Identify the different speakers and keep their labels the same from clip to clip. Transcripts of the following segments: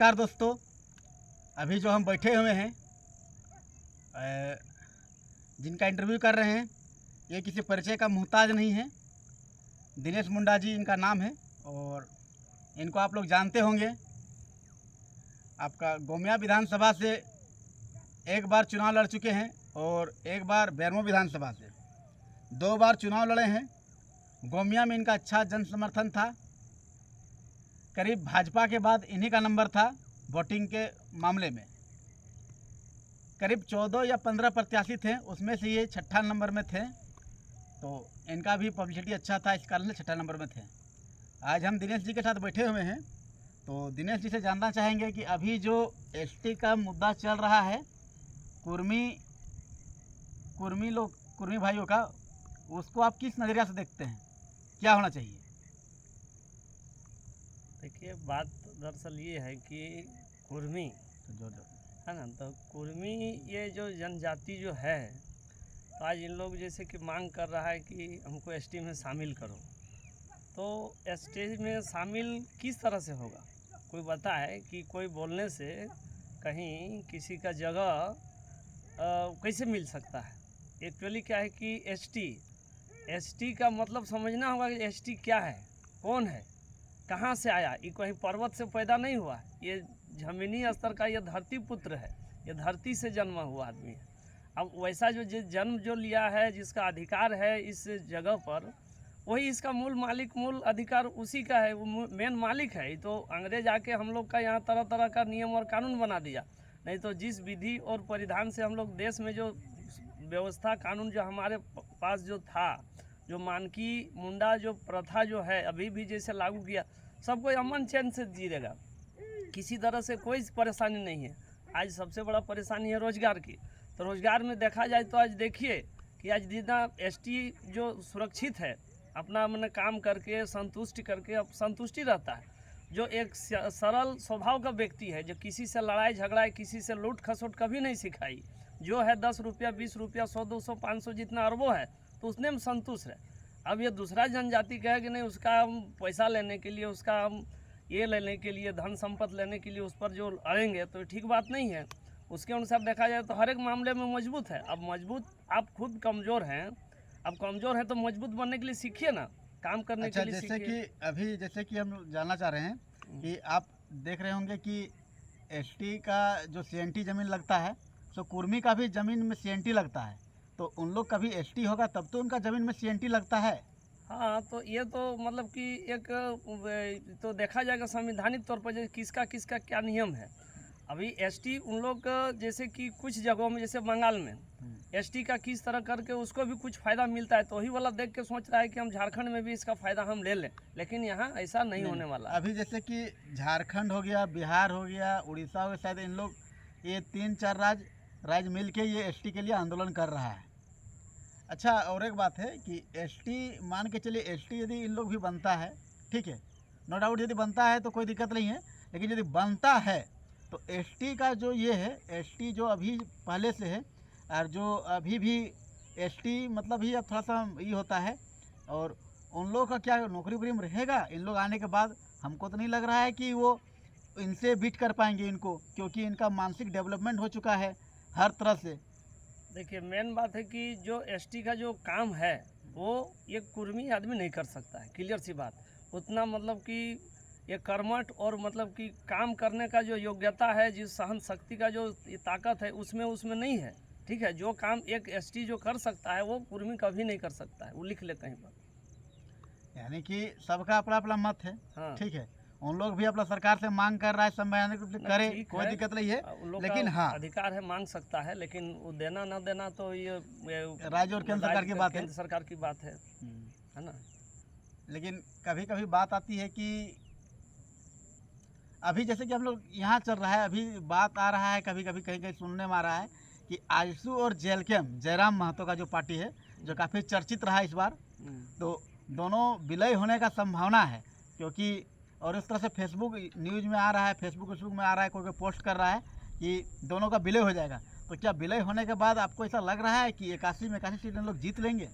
Speaker 1: नमस्कार दोस्तों। अभी जो हम बैठे हुए हैं जिनका इंटरव्यू कर रहे हैं, ये किसी परिचय का मोहताज नहीं है। दिनेश मुंडा जी इनका नाम है और इनको आप लोग जानते होंगे। आपका गोमिया विधानसभा से एक बार चुनाव लड़ चुके हैं और एक बार बैरमो विधानसभा से 2 बार चुनाव लड़े हैं। गोमिया में इनका अच्छा जन समर्थन था। करीब भाजपा के बाद इन्हीं का नंबर था वोटिंग के मामले में। करीब 14 या 15 प्रत्याशी थे, उसमें से ये 6ठा नंबर में थे, तो इनका भी पब्लिसिटी अच्छा था, इस कारण से 6ठा नंबर में थे। आज हम दिनेश जी के साथ बैठे हुए हैं, तो दिनेश जी से जानना चाहेंगे कि अभी जो एसटी का मुद्दा चल रहा है, कुर्मी भाइयों का, उसको आप किस नज़रिया से देखते हैं, क्या होना चाहिए?
Speaker 2: देखिए, बात दरअसल ये है कि कुर्मी है ना, तो कुर्मी ये जो जनजाति जो है, तो आज इन लोग जैसे कि मांग कर रहा है कि हमको एसटी में शामिल करो। तो एसटी में शामिल किस तरह से होगा? कोई बताए कि कोई बोलने से कहीं किसी का जगह कैसे मिल सकता है? एक्चुअली क्या है कि एसटी का मतलब समझना होगा कि एसटी क्या है, कौन है, कहाँ से आया। ये कहीं पर्वत से पैदा नहीं हुआ, ये जमीनी स्तर का ये धरती पुत्र है, ये धरती से जन्मा हुआ आदमी है। अब वैसा जो जन्म जो लिया है, जिसका अधिकार है इस जगह पर, वही इसका मूल मालिक, मूल अधिकार उसी का है, वो मेन मालिक है। तो अंग्रेज आके हम लोग का यहाँ तरह तरह का नियम और कानून बना दिया। नहीं तो जिस विधि और परिधान से हम लोग देश में जो व्यवस्था कानून जो हमारे पास जो था, जो मानकी मुंडा जो प्रथा जो है अभी भी जैसे लागू किया, सब कोई अमन चैन से जीरेगा, किसी तरह से कोई परेशानी नहीं है। आज सबसे बड़ा परेशानी है रोजगार की। तो रोजगार में देखा जाए तो आज देखिए कि आज जितना एसटी जो सुरक्षित है, अपना मैंने काम करके संतुष्टि रहता है। जो एक सरल स्वभाव का व्यक्ति है, जो किसी से लड़ाई झगड़ा, किसी से लूट खसोट कभी नहीं सिखाई, जो है 10 रुपया 20 रुपया 100 200 500 जितना अरबों है, तो उसने में संतुष्ट है। अब ये दूसरा जनजाति कहे कि नहीं, उसका हम पैसा लेने के लिए, उसका हम ये लेने के लिए, धन संपत्ति लेने के लिए उस पर जो अड़ेंगे, तो ठीक बात नहीं है। उसके अनुसार देखा जाए तो हर एक मामले में मजबूत है। अब मजबूत, आप खुद कमज़ोर हैं, अब कमज़ोर है तो मजबूत बनने के लिए सीखिए ना, काम करने के लिए सीखिए।
Speaker 1: जैसे कि हम जानना चाह रहे हैं कि आप देख रहे होंगे कि एसटी का जो सीएनटी ज़मीन लगता है, सो कुर्मी का भी ज़मीन में सीएनटी लगता है, तो उन लोग का भी एसटी होगा तब तो उनका ज़मीन में सीएनटी लगता है।
Speaker 2: हाँ, तो ये तो मतलब कि एक तो देखा जाएगा संवैधानिक तौर पर किसका किसका क्या नियम है। अभी एसटी उन लोग जैसे कि कुछ जगहों में, जैसे बंगाल में एसटी का किस तरह करके उसको भी कुछ फ़ायदा मिलता है, तो वही वाला देख के सोच रहा है कि हम झारखंड में भी इसका फ़ायदा हम ले लें, लेकिन यहाँ ऐसा नहीं होने वाला।
Speaker 1: अभी जैसे कि झारखंड हो गया, बिहार हो गया, उड़ीसा हो गया, शायद इन लोग ये 3-4 राज्य मिल के ये एसटी के लिए आंदोलन कर रहा है। अच्छा, और एक बात है कि एसटी, मान के चलिए एसटी यदि इन लोग भी बनता है, ठीक है, नो डाउट, यदि बनता है तो कोई दिक्कत नहीं है, लेकिन यदि बनता है तो एसटी का जो ये है, एसटी जो अभी पहले से है और जो अभी भी एसटी मतलब ही अब थोड़ा सा ये होता है, और उन लोगों का क्या नौकरी वोकरी में रहेगा इन लोग आने के बाद? हमको तो नहीं लग रहा है कि वो इनसे बीट कर पाएंगे इनको, क्योंकि इनका मानसिक डेवलपमेंट हो चुका है हर तरह से।
Speaker 2: देखिए, मेन बात है कि जो एसटी का जो काम है वो ये कुर्मी आदमी नहीं कर सकता है, क्लियर सी बात। उतना मतलब कि ये कर्मठ और मतलब कि काम करने का जो योग्यता है, जिस सहन शक्ति का जो ताकत है, उसमें नहीं है। ठीक है, जो काम एक एसटी जो कर सकता है वो कुर्मी कभी नहीं कर सकता है, वो लिख ले कहीं पर।
Speaker 1: यानी कि सबका अपना अपना मत है।
Speaker 2: हाँ,
Speaker 1: ठीक है, उन लोग भी अपना सरकार से मांग कर रहा है, संवैधानिक रूप से करे, कोई दिक्कत नहीं है,
Speaker 2: उन लोग
Speaker 1: लेकिन
Speaker 2: का
Speaker 1: हाँ,
Speaker 2: अधिकार है, मांग सकता है, लेकिन वो देना ना देना तो ये
Speaker 1: राज्य और केंद्र सरकार की बात है।
Speaker 2: केंद्र सरकार की बात है ना।
Speaker 1: लेकिन कभी कभी बात आती है कि अभी जैसे कि हम लोग यहाँ चल रहा है, अभी बात आ रहा है, कभी कभी कहीं कहीं सुनने में आ रहा है कि आजसू और जेलकेम, जयराम महतो का जो पार्टी है, जो काफ़ी चर्चित रहा इस बार, तो दोनों विलय होने का संभावना है, क्योंकि और इस तरह से फेसबुक न्यूज़ में आ रहा है, फेसबुक में आ रहा है, कोई पोस्ट कर रहा है कि दोनों का विलय हो जाएगा। तो क्या विलय होने के बाद आपको ऐसा लग रहा है कि 81 में 81 सीट हम लोग जीत लेंगे?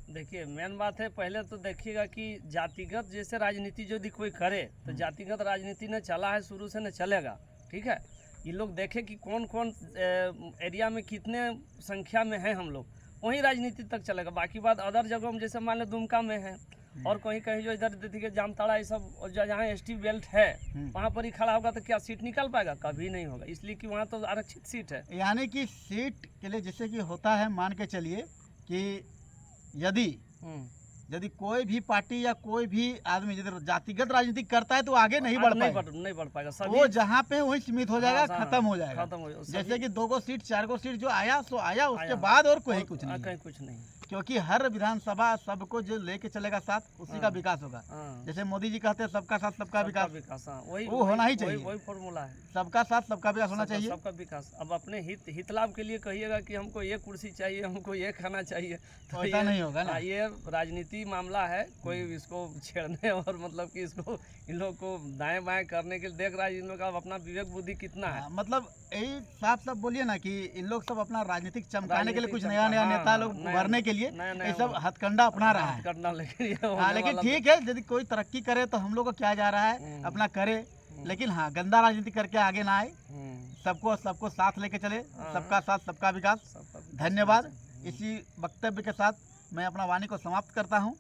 Speaker 2: देखिए मेन बात है, पहले तो देखिएगा कि जातिगत जैसे राजनीति यदि कोई करे तो जातिगत राजनीति न चला है शुरू से, न चलेगा। ठीक है, ये लोग देखे कि कौन कौन एरिया में कितने संख्या में है हम लोग, वहीं राजनीति तक चलेगा। बाकी बात अदर जगहों में जैसे मान लो दुमका में है और कहीं कहीं जो इधर देखिए जामताड़ा ये सब, और जहाँ एसटी बेल्ट है वहाँ पर ही खड़ा होगा तो क्या सीट निकल पाएगा? कभी नहीं होगा, इसलिए कि वहाँ तो आरक्षित सीट है।
Speaker 1: यानी कि सीट के लिए जैसे कि होता है, मान के चलिए कि यदि कोई भी पार्टी या कोई भी आदमी यदि जातिगत राजनीति करता है तो आगे नहीं बढ़ पाएगा,
Speaker 2: नहीं बढ़ पाएगा।
Speaker 1: वो जहाँ पे वही सीमित हो जाएगा,
Speaker 2: हाँ,
Speaker 1: खत्म हो जाएगा। जैसे कि 2 सीट 4 सीट जो आया सो आया, उसके बाद और कोई कुछ नहीं,
Speaker 2: कहीं कुछ नहीं,
Speaker 1: क्योंकि हर विधानसभा सबको जो लेके चलेगा साथ, उसी का विकास होगा। जैसे मोदी जी कहते हैं सबका साथ सबका विकास, वो होना ही चाहिए।
Speaker 2: वही फॉर्मूला है,
Speaker 1: सबका साथ सबका विकास होना चाहिए।
Speaker 2: सबका विकास। अब अपने हित लाभ के लिए कहिएगा कि हमको ये कुर्सी चाहिए, हमको ये खाना चाहिए, तो
Speaker 1: ऐसा नहीं होगा ना।
Speaker 2: ये राजनीति मामला है, कोई इसको छेड़ने और मतलब कि इसको इन लोग को दाएं बाएं करने के लिए देख रहा है। इन लोग का अपना विवेक बुद्धि कितना है,
Speaker 1: मतलब यही साफ साफ बोलिए ना कि इन लोग सब अपना राजनीतिक चमकाने के लिए, कुछ नया नया नेता लोग उभरने के लिए ये सब हथकंडा अपना रहा है। लेकिन ठीक है, यदि कोई तरक्की करे तो हम लोग को क्या जा रहा है, अपना करे। लेकिन हाँ, गंदा राजनीति करके आगे ना आए, सबको साथ लेके चले, सबका साथ सबका विकास। धन्यवाद। इसी वक्तव्य के साथ मैं अपना वाणी को समाप्त करता हूँ।